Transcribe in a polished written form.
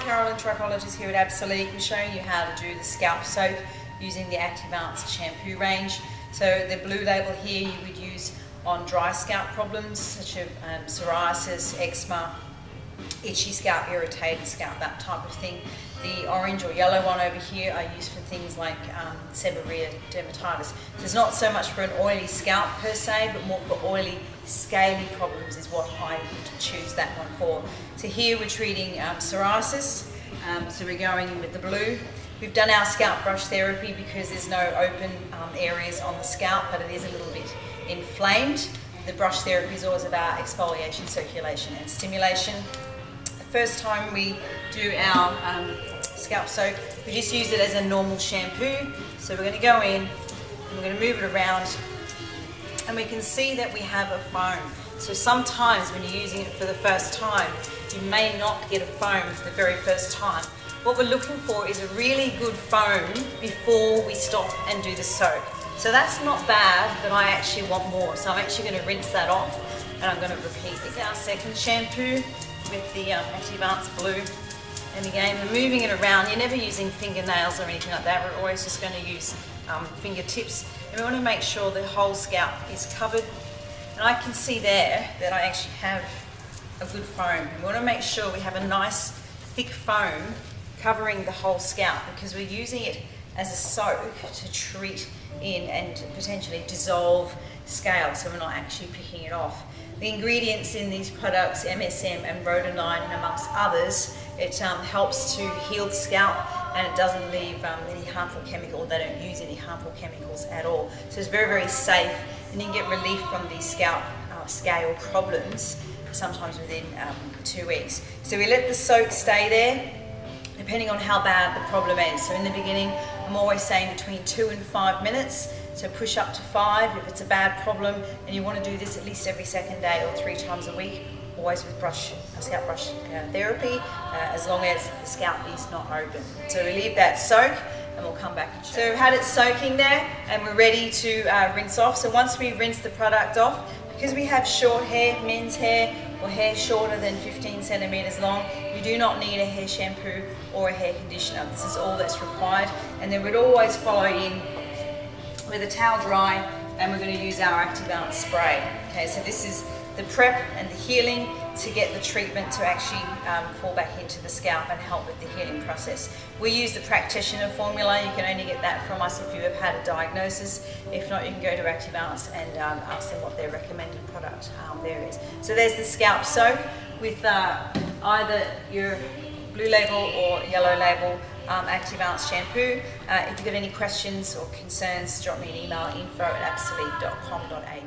Carolyn, Trichologist here at Absolique. We're showing you how to do the scalp soak using the Activance shampoo range. So the blue label here you would use on dry scalp problems such as psoriasis, eczema, itchy scalp, irritated scalp, that type of thing. The orange or yellow one over here are used for things like seborrheic dermatitis. So it's not so much for an oily scalp per se, but more for oily, scaly problems is what I would choose that one for. So here we're treating psoriasis, so we're going in with the blue. We've done our scalp brush therapy because there's no open areas on the scalp, but it is a little bit inflamed. The brush therapy is always about exfoliation, circulation and stimulation. The first time we do our scalp soak, we just use it as a normal shampoo. So we're going to go in and we're going to move it around, and we can see that we have a foam. So sometimes when you're using it for the first time, you may not get a foam the very first time. What we're looking for is a really good foam before we stop and do the soak. So that's not bad, but I actually want more. So I'm actually going to rinse that off and I'm going to repeat this. This is our second shampoo with the Activance blue. And again, we're moving it around. You're never using fingernails or anything like that. We're always just going to use fingertips. And we want to make sure the whole scalp is covered. And I can see there that I actually have a good foam. We want to make sure we have a nice thick foam covering the whole scalp, because we're using it as a soak to treat in and potentially dissolve scales, so we're not actually picking it off. The ingredients in these products, MSM and rhodonine and amongst others, it helps to heal the scalp, and it doesn't leave any harmful chemicals. They don't use any harmful chemicals at all. So it's very, very safe, and you can get relief from these scalp scale problems sometimes within 2 weeks. So we let the soak stay there depending on how bad the problem is. So in the beginning, I'm always saying between 2 and 5 minutes. So push up to 5 if it's a bad problem, and you want to do this at least every second day or 3 times a week, always with scalp brush therapy, as long as the scalp is not open. So we leave that soak and we'll come back and show. So we've had it soaking there and we're ready to rinse off. So once we rinse the product off, because we have short hair, men's hair, or hair shorter than 15 centimeters long, you do not need a hair shampoo or a hair conditioner. This is all that's required. And then we'd always follow in with a towel dry, and we're going to use our Activance spray. Okay, so this is the prep and the healing to get the treatment to actually fall back into the scalp and help with the healing process. We use the practitioner formula. You can only get that from us if you have had a diagnosis. If not, you can go to Activance and ask them what their recommended product there is. So there's the scalp soak with either your blue label or yellow label Activance shampoo. If you've got any questions or concerns, drop me an email, info@absolique.com.au.